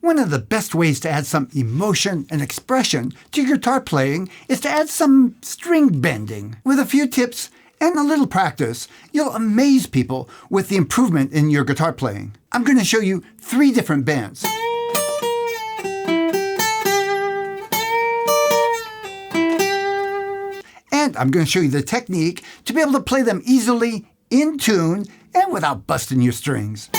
One of the best ways to add some emotion and expression to your guitar playing is to add some string bending. With a few tips and a little practice, you'll amaze people with the improvement in your guitar playing. I'm going to show you 3 different bends. And I'm going to show you the technique to be able to play them easily, in tune, and without busting your strings.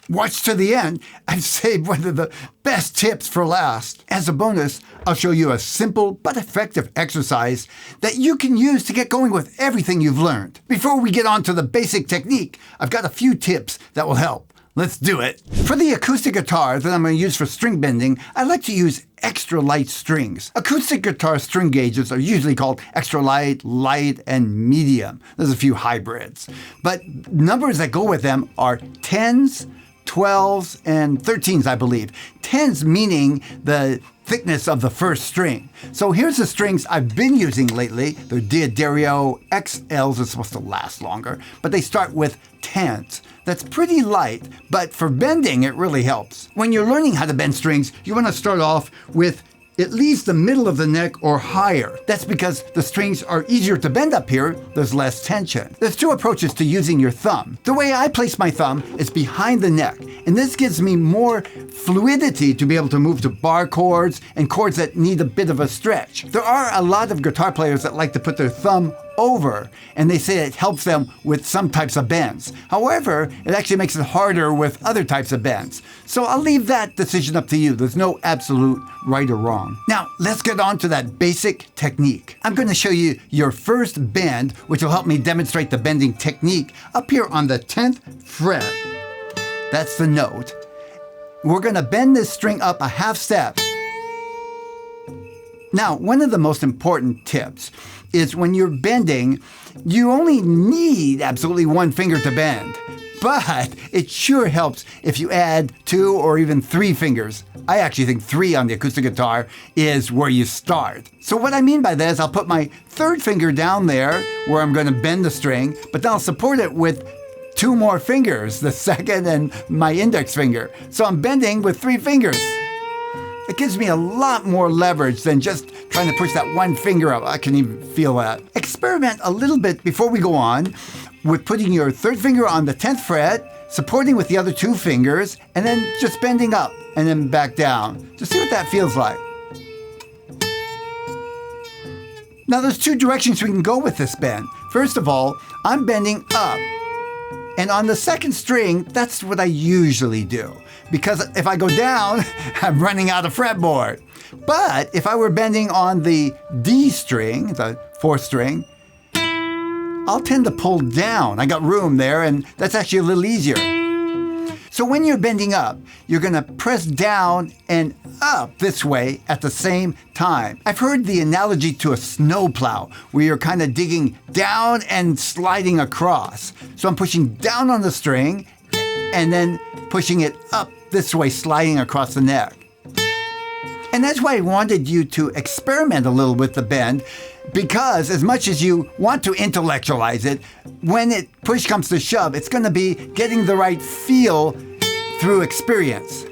Watch to the end. I've saved one of the best tips for last. As a bonus, I'll show you a simple but effective exercise that you can use to get going with everything you've learned. Before we get on to the basic technique, I've got a few tips that will help. Let's do it. For the acoustic guitar that I'm going to use for string bending, I like to use extra light strings. Acoustic guitar string gauges are usually called extra light, light, and medium. There's a few hybrids. But numbers that go with them are 10s, 12s, and 13s, I believe. 10s meaning the thickness of the first string. So here's the strings I've been using lately. They're D'Addario XLs are supposed to last longer, but they start with 10s. That's pretty light, but for bending, it really helps. When you're learning how to bend strings, you want to start off with at least the middle of the neck or higher. That's because the strings are easier to bend up here, there's less tension. There's 2 approaches to using your thumb. The way I place my thumb is behind the neck, and this gives me more fluidity to be able to move to bar chords and chords that need a bit of a stretch. There are a lot of guitar players that like to put their thumb over, and they say it helps them with some types of bends. However, it actually makes it harder with other types of bends. So I'll leave that decision up to you. There's no absolute right or wrong. Now, let's get on to that basic technique. I'm going to show you your first bend, which will help me demonstrate the bending technique up here on the 10th fret. That's the note. We're going to bend this string up a half step. Now, one of the most important tips is when you're bending, you only need absolutely 1 finger to bend. But it sure helps if you add 2 or even 3 fingers. I actually think 3 on the acoustic guitar is where you start. So what I mean by that is I'll put my 3rd finger down there where I'm going to bend the string, but then I'll support it with 2 more fingers, the 2nd and my index finger. So I'm bending with 3 fingers. It gives me a lot more leverage than just trying to push that 1 finger up. I can even feel that. Experiment a little bit before we go on with putting your 3rd finger on the 10th fret, supporting with the other 2 fingers, and then just bending up and then back down. Just see what that feels like. Now there's 2 directions we can go with this bend. First of all, I'm bending up. And on the 2nd string, that's what I usually do. Because if I go down, I'm running out of fretboard. But if I were bending on the D string, the 4th string, I'll tend to pull down. I got room there, and that's actually a little easier. So when you're bending up, you're going to press down and up this way at the same time. I've heard the analogy to a snowplow, where you're kind of digging down and sliding across. So I'm pushing down on the string and then pushing it up this way, sliding across the neck. And that's why I wanted you to experiment a little with the bend, because as much as you want to intellectualize it, when push comes to shove, it's going to be getting the right feel through experience.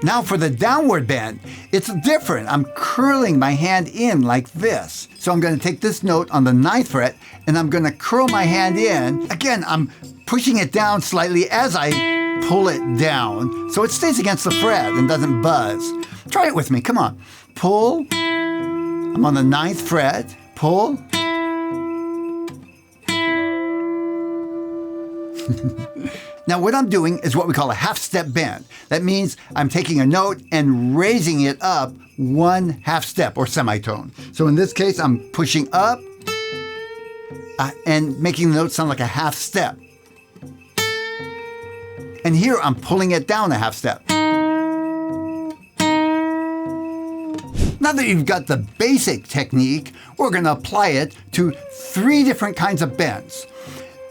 Now for the downward bend, it's different. I'm curling my hand in like this. So I'm going to take this note on the 9th fret and I'm going to curl my hand in. Again, I'm pushing it down slightly as I pull it down so it stays against the fret and doesn't buzz. Try it with me. Come on. Pull. I'm on the 9th fret. Pull. Now what I'm doing is what we call a half-step bend. That means I'm taking a note and raising it up 1 half step or semitone. So in this case, I'm pushing up and making the note sound like a half step. And here I'm pulling it down a half step. Now that you've got the basic technique, we're going to apply it to 3 different kinds of bends.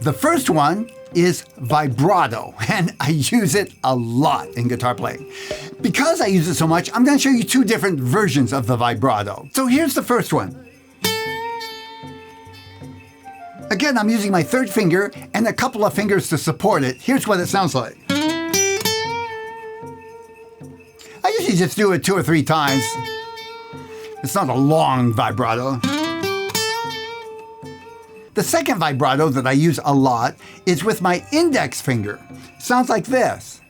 The first one is vibrato, and I use it a lot in guitar playing. Because I use it so much, I'm going to show you 2 different versions of the vibrato. So here's the first one. Again, I'm using my third finger and a couple of fingers to support it. Here's what it sounds like. I usually just do it 2 or 3 times. It's not a long vibrato. The second vibrato that I use a lot is with my index finger. It sounds like this.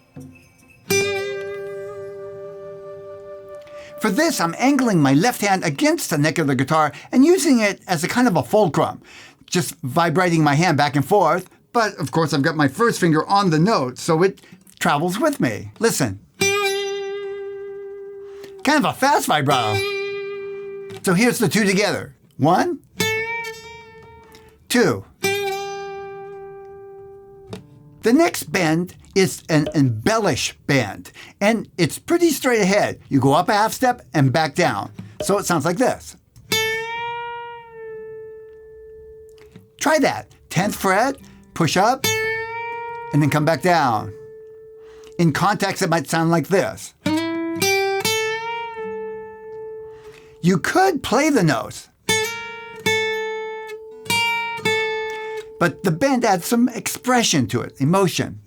For this, I'm angling my left hand against the neck of the guitar and using it as a kind of a fulcrum, just vibrating my hand back and forth. But of course, I've got my first finger on the note, so it travels with me. Listen. Kind of a fast vibrato. So here's the 2 together. 1, 2. The next bend is an embellish bend, and it's pretty straight ahead. You go up a half step and back down. So it sounds like this. Try that. 10th fret, push up, and then come back down. In context, it might sound like this. You could play the notes, but the bend adds some expression to it, emotion.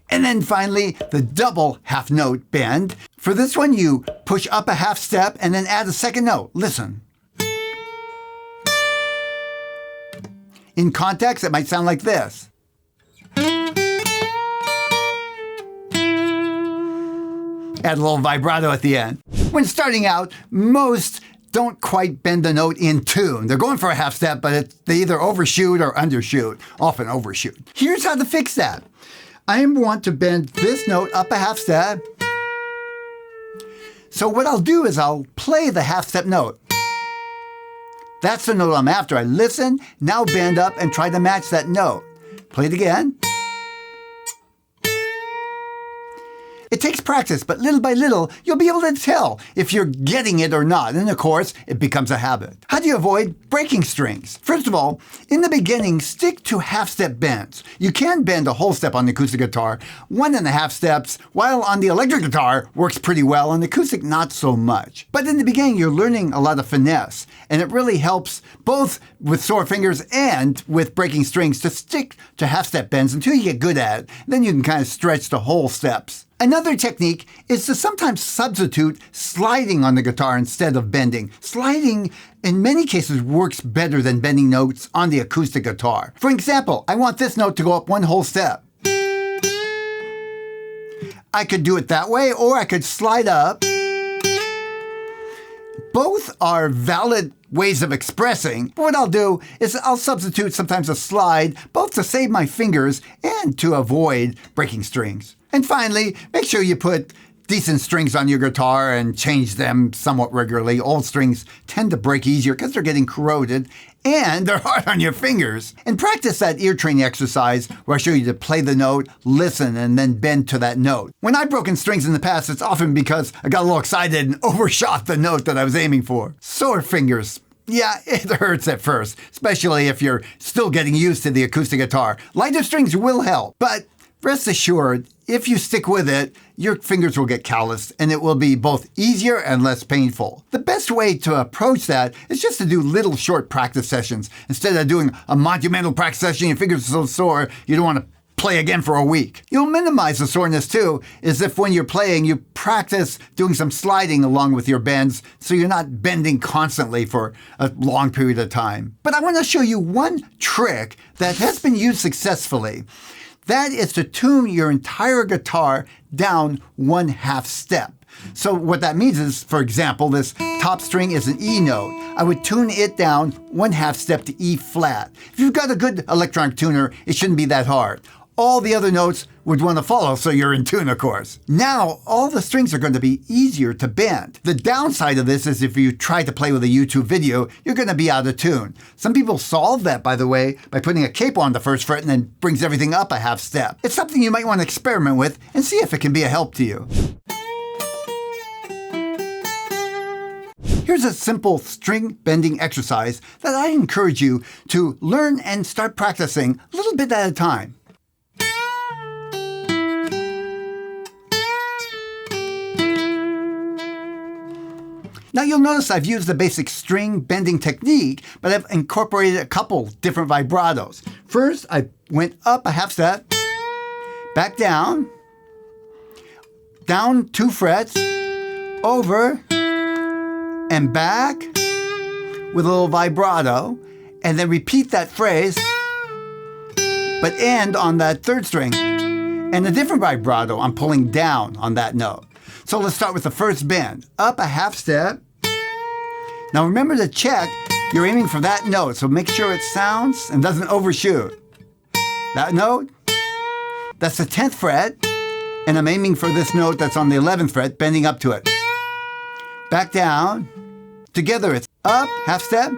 And then finally, the double half note bend. For this one, you push up a half step and then add a second note. Listen. In context, it might sound like this. Add a little vibrato at the end. When starting out, most don't quite bend the note in tune. They're going for a half step, but they either overshoot or undershoot, often overshoot. Here's how to fix that. I want to bend this note up a half step. So what I'll do is I'll play the half step note. That's the note I'm after. I listen, now bend up and try to match that note. Play it again. It takes practice, but little by little, you'll be able to tell if you're getting it or not. And of course, it becomes a habit. How do you avoid breaking strings? First of all, in the beginning, stick to half-step bends. You can bend a whole step on the acoustic guitar, 1.5 steps, while on the electric guitar works pretty well, on the acoustic not so much. But in the beginning, you're learning a lot of finesse, and it really helps both with sore fingers and with breaking strings to stick to half-step bends until you get good at it. Then you can kind of stretch the whole steps. Another technique is to sometimes substitute sliding on the guitar instead of bending. Sliding, in many cases, works better than bending notes on the acoustic guitar. For example, I want this note to go up 1 whole step. I could do it that way, or I could slide up. Both are valid ways of expressing. But what I'll do is I'll substitute sometimes a slide, both to save my fingers and to avoid breaking strings. And finally, make sure you put decent strings on your guitar and change them somewhat regularly. Old strings tend to break easier because they're getting corroded and they're hard on your fingers. And practice that ear training exercise where I show you to play the note, listen, and then bend to that note. When I've broken strings in the past, it's often because I got a little excited and overshot the note that I was aiming for. Sore fingers. Yeah, it hurts at first, especially if you're still getting used to the acoustic guitar. Lighter strings will help, but rest assured, if you stick with it, your fingers will get calloused and it will be both easier and less painful. The best way to approach that is just to do little short practice sessions. Instead of doing a monumental practice session, your fingers are so sore, you don't want to play again for a week. You'll minimize the soreness too, is if when you're playing, you practice doing some sliding along with your bends so you're not bending constantly for a long period of time. But I want to show you one trick that has been used successfully. That is to tune your entire guitar down 1/2 step. So what that means is, for example, this top string is an E note. I would tune it down 1/2 step to E flat. If you've got a good electronic tuner, it shouldn't be that hard. All the other notes would want to follow, so you're in tune, of course. Now, all the strings are going to be easier to bend. The downside of this is if you try to play with a YouTube video, you're going to be out of tune. Some people solve that, by the way, by putting a capo on the first fret and then brings everything up a 1/2 step. It's something you might want to experiment with and see if it can be a help to you. Here's a simple string bending exercise that I encourage you to learn and start practicing a little bit at a time. Now you'll notice I've used the basic string bending technique, but I've incorporated a couple different vibratos. First, I went up a half step, back down 2 frets, over, and back with a little vibrato, and then repeat that phrase, but end on that 3rd string. And a different vibrato, I'm pulling down on that note. So let's start with the first bend. Up a half step. Now remember to check you're aiming for that note, so make sure it sounds and doesn't overshoot. That note, that's the 10th fret, and I'm aiming for this note that's on the 11th fret, bending up to it. Back down. Together it's up, half step,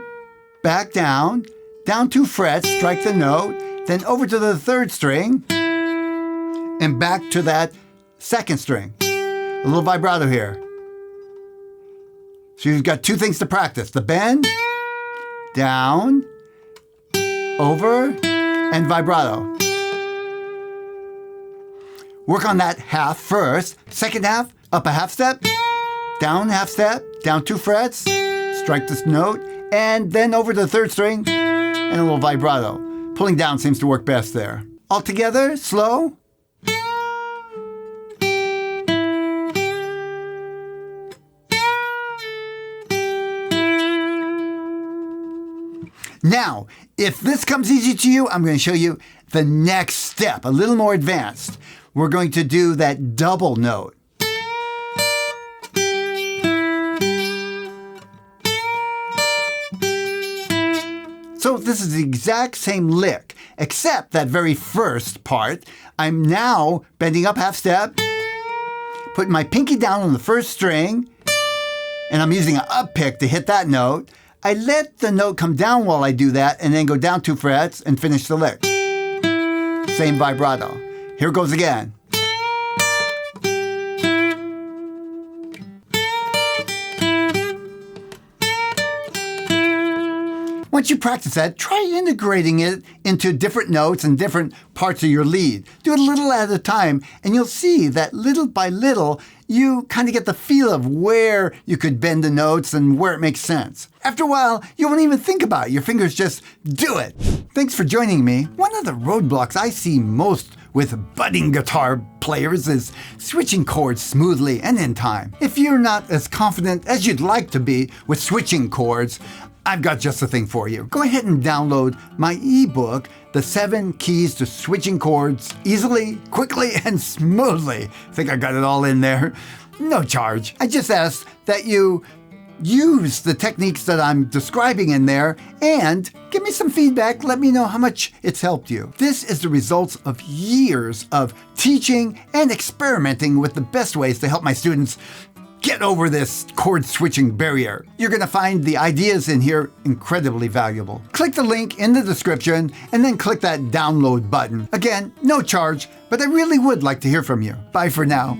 back down 2 frets, strike the note, then over to the 3rd string, and back to that 2nd string. A little vibrato here. So you've got 2 things to practice. The bend, down, over, and vibrato. Work on that half first. Second half, up a half step, down half step, down 2 frets, strike this note, and then over to the 3rd string, and a little vibrato. Pulling down seems to work best there. All together, slow. Now, if this comes easy to you, I'm going to show you the next step, a little more advanced. We're going to do that double note. So this is the exact same lick, except that very first part, I'm now bending up half step, putting my pinky down on the 1st string, and I'm using an up pick to hit that note. I let the note come down while I do that, and then go down 2 frets and finish the lick. Same vibrato. Here goes again. Once you practice that, try integrating it into different notes and different parts of your lead. Do it a little at a time, and you'll see that little by little, you kind of get the feel of where you could bend the notes and where it makes sense. After a while, you won't even think about it. Your fingers just do it. Thanks for joining me. One of the roadblocks I see most with budding guitar players is switching chords smoothly and in time. If you're not as confident as you'd like to be with switching chords, I've got just the thing for you. Go ahead and download my ebook, The 7 Keys to Switching Chords Easily, Quickly, and Smoothly. I think I got it all in there. No charge. I just ask that you use the techniques that I'm describing in there and give me some feedback. Let me know how much it's helped you. This is the results of years of teaching and experimenting with the best ways to help my students get over this chord switching barrier. You're going to find the ideas in here incredibly valuable. Click the link in the description and then click that download button. Again, no charge, but I really would like to hear from you. Bye for now.